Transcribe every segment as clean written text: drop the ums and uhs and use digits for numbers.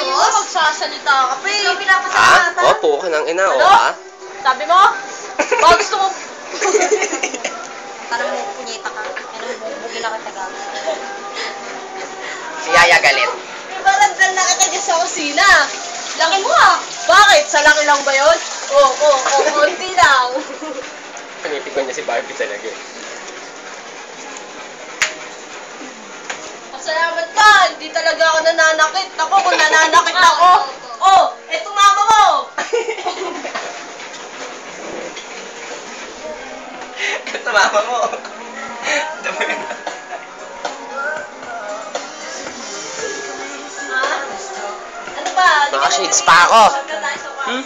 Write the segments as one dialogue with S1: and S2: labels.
S1: Sabi mo, magsasalita ka pa eh.
S2: Ha? Opo, ka ng ina, o
S1: Ano?
S2: ha?
S1: Sabi mo? Baka gusto mo...
S3: Parang mo punyeta ka. Ano, bugin na kita gagawin.
S2: Si Yaya galit.
S1: Ibarandal na kita dyan sa kusina. Laki mo ah. Bakit? Sa laki lang ba yun? Oo, konti lang.
S2: Pinitikon niya si Barbie talaga eh.
S1: Pasalamat ka. Hindi talaga ako nananakit. Ako kung nananakit ako. Oh, eto mama mo.
S2: Ito mama mo.
S1: Ha? Ano ba?
S2: Naka-shades pa ako.
S1: Hmm?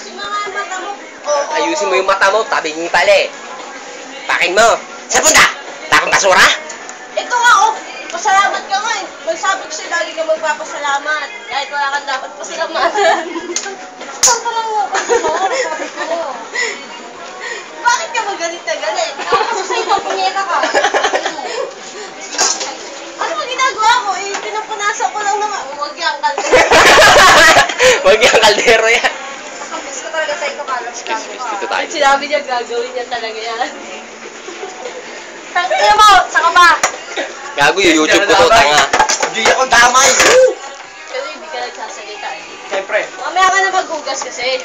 S1: Yung mga mata mo. Oo.
S2: Ayusin mo yung mata mo, tabing pala eh. Pakin mo. Saan punta? Takong basura?
S1: Ito nga oh. Pasalamat ka nga eh. Magsabi ko sa'yo, lagi ka magpapasalamat. Kahit wala kang dapat pasalamatan.
S3: Saan pa lang mo?
S1: Bakit ka magalit na galit?
S3: Kasi sa'yo ito, punyeta ka.
S1: Ano ba ginagawa ko? Eh, pinupunasan ko lang naman. Huwag yung kaldero.
S2: Huwag yung kaldero yan.
S3: Nakambis ko talaga sa ito, kalas ka.
S2: Dito tayo.
S1: Sinabi niya, gagawin niya talaga yan.
S3: Tangina mo! Saka ba?
S2: Gago yung YouTube ko to, tanga.
S4: Hindi ako damay.
S1: Kasi hindi ka nagsasalita eh.
S4: Siyempre.
S1: Mamaya ka na maghugas kasi.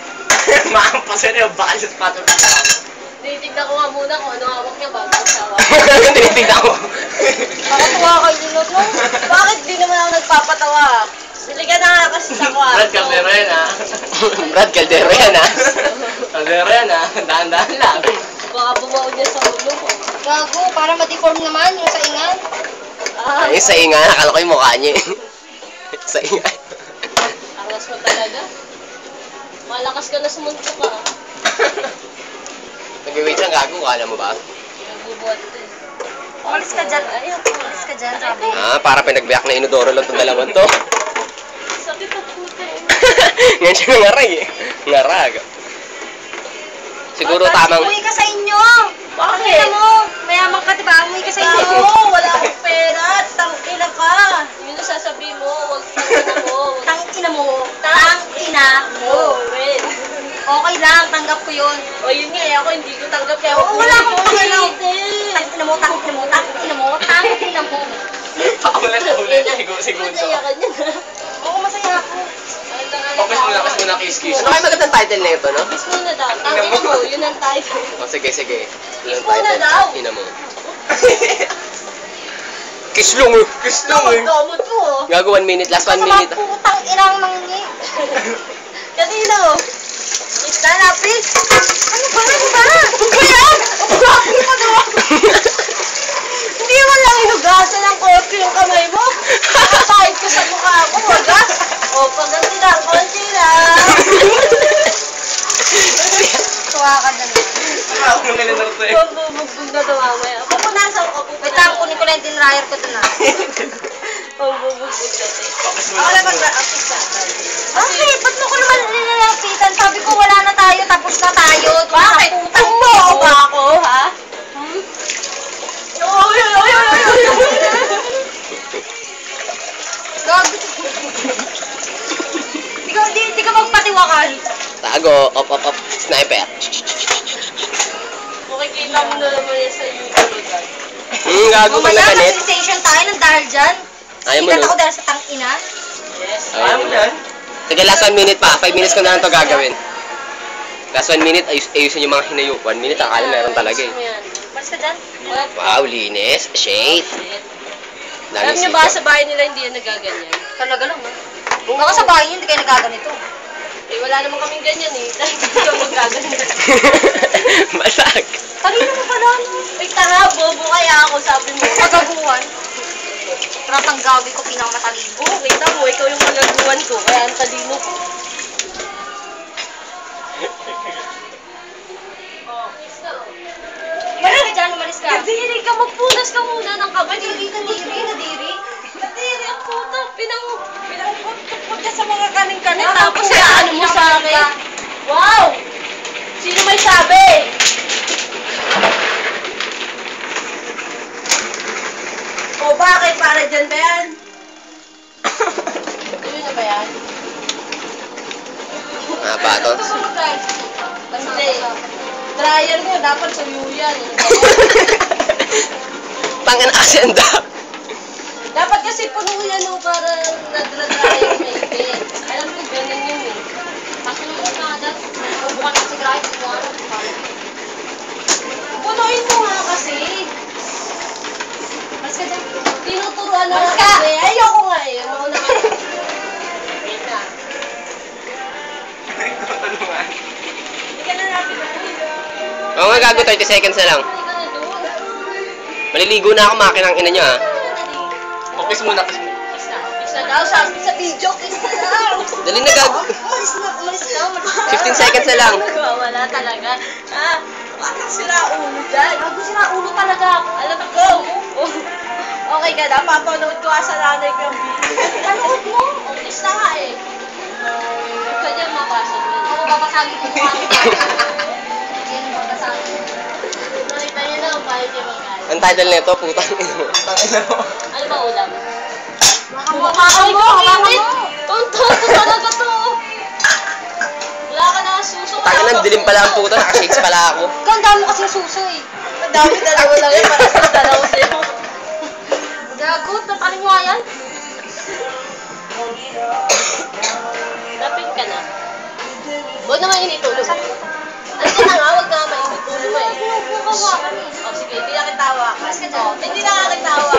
S4: Makampasan na yung bakal sa spato ng tao.
S1: Tinitignan ko nga muna kung ano hawak niya bago ang sawa.
S2: Tinitignan ko.
S1: Nakatuwa ka yun, no? Bakit di naman ako nagpapatawa? Sili ka na nga kasi sa kwarto.
S4: Brad, kaldero yan ha.
S2: Brad, kaldero yan ha.
S4: Kaldero yan ha. Dahan-dahan lang.
S1: Baka bumaon niya sa ulo ko.
S3: Gago, para ma-deform naman yung saingan.
S1: Ah,
S2: Ay, sa inga, nakala ko yung mukha niya eh. Sa inga.
S1: angas mo talaga. Malakas ka na sumuntok ka.
S2: Nag-wait lang gago, kala mo ba?
S1: Nagbubuhat din.
S3: Umalis ka dyan. Ayun, umalis ka dyan, sabi.
S2: Para pinagbiyak na inodoro lang itong dalawang to.
S1: Sakit ang puta eh.
S2: Ngayon siya nangaray eh. Ngarag. Siguro tamang...
S3: Umuwi ka sa inyo!
S1: Bakit?
S3: Tingnan mo! Mayaman ka, diba? Umuwi ka sa inyo.
S1: Oo, wala akong pera. Tangina ka. Yun ang sasabihin mo. Huwag tangina mo.
S3: Tangina mo. Tangina mo.
S1: Wait.
S3: Okay lang, tanggap ko yun.
S1: O yun nga eh, ako hindi ko tanggap kaya
S3: Oo, wala akong pakialam.
S1: ulitin.
S3: Tangina mo, tangina mo, tangina mo, tangina mo.
S4: Paulan na ulit. Segundo.
S1: Masaya ka niyan ha.
S3: Oo, masaya ako.
S4: Focus muna, kiss.
S2: Ano kayo magandang title na ito, no?
S1: Kiss muna daw. Tangina mo, yun ang title.
S2: O, sige.
S1: Kiss muna daw.
S2: Ina mo. Kiss lang eh.
S4: Kiss lang eh.
S1: Gamot mo oh.
S2: Gago 1 minute, last 1 minute.
S3: Putang inang mangi.
S1: Kanino? Kiss na na, please.
S3: Ano ba? Ano ba?
S1: Kuya! Bakit mo daw? Hindi mo lang inugasan ng kopi yung kamay mo. Nakapahit ko sa mukha ko, wagas. O, paganti lang, konti lang.
S3: Tuwa ka dyan.
S4: Ako nung ganun to eh.
S1: Bubugbog na daw mamaya. Pupunasan ko,
S3: Wait lang, kunin ko lang yung dinryer ko dun ah.
S1: Bubugbog na tayo.
S4: Focus muna.
S1: Ako naman ra-apis na.
S3: Bakit? Ba't mo ko naman nilalapitan? Sabi ko wala na tayo, tapos na tayo.
S1: Bakit?
S3: Putang
S1: Mo ba ako, ha? Oy!
S3: Gag. Di ka magpatiwakal.
S2: Tago, op. Sniper.
S1: Makikita mo na naman yan sa YouTube.
S2: Gago pag
S3: Mamaya,
S2: nagalit.
S3: mag-sensation tayo ng dahil dyan.
S2: Ayaw mo
S3: Sikat
S2: nun.
S3: ako dahil sa tangina.
S1: Yes.
S4: Ayaw mo yan?
S2: Sige, last 1 minute pa. 5 minutes ko na lang ito gagawin. Last 1 minute, ayusin yung mga hinayo. 1 minute, akala meron talaga eh.
S3: Malis ka dyan.
S2: Wow, linis. Shade.
S1: Alam niyo ba sa bahay nila hindi yan nagaganyan?
S3: Talaga lang ah. Baka sa bahay niyo, hindi kayo nagaganito.
S1: Eh, wala namang kaming ganyan eh. Dahil hindi ka magaganyan.
S2: Masag.
S3: Kanina mo pala, no?
S1: Wait, tanga, bobo kaya ako, sabi mo.
S3: Pagaguan. Ratang gawi ko pinakamatalibo.
S1: Oo, kita mo, ikaw yung magaguan ko, kaya ang talino ko.
S3: Malis ka dyan, umalis ka.
S1: Kadiri ka, magpunas ka muna ng kamay.
S3: Nadiri.
S1: Kadiri, ang puta, pinangpot ka sa mga kanin-kanin,
S3: Ah,
S1: tapos
S3: puta,
S1: ano mo sa akin?
S3: ka.
S1: Wow! Sino may sabi? O bakit? Para dyan ba yan? Ayun Ano ba yan?
S2: Mga batos.
S1: Hindi. Dryer mo, dapat suyo yan.
S2: Tangan asyenda.
S1: Dapat kasi puno yan o para nadra-dryer na ipin. Alam ko, ganun yun eh.
S3: Kasi naman na, dahil bubukan kasi grahe,
S1: Punuin mo nga kasi.
S3: Mas ka dyan.
S1: Tinuturuan na
S3: Mas
S1: nga
S3: ka!
S1: kasi. Ayoko nga eh. Mauna ka. Wait na.
S4: Tutulungan.
S1: Hindi ka na natin.
S2: Oo nga, gago, 30 seconds na lang.
S3: Hindi ka na doon.
S2: Maliligo na ako, makinang ina nyo, ha?
S4: O, kiss muna, kiss muna.
S1: Kiss na. Kiss na daw. Sabi sa video, kiss na daw.
S2: Dali na, gago.
S1: Umalis na, umalis na.
S2: 15 seconds na lang.
S1: Wala talaga. Ah, bakit sila ulo dyan?
S3: Bago sila ulo talaga ako.
S1: Alam ko. Okay ka na, papanood ko sa nanay ko yung video.
S3: Panood mo.
S1: Oh, kiss na nga eh. Huwag ka dyan mabasag mo.
S3: Ako babasagin ko mukha ko. Yan, babasagin ko.
S1: Nakita niyo na ang bahay niya magkaya.
S2: Ang title nito, putang ina mo.
S4: Tangina mo.
S1: Ano ba ulam?
S3: Hawakan mo, hawakan mo.
S1: Tonto talaga to. Wala ka na suso.
S2: Tangan ng dilim pala ang puta, naka-shades pala ako.
S3: Ikaw, ang dami mo kasi suso eh.
S1: Ang dami dalawa lang eh, para sa dalawa sa'yo.
S3: Gago, tapanin mo nga yan.
S1: Lapit ka na. Huwag naman initulog. Ano ka na nga, huwag na mainitulog mo eh.
S3: Huwag mo hawakan eh.
S1: Oh, sige, hindi na kita hawakan.
S3: Mas ka dyan.
S1: Oh, hindi na kita hawakan.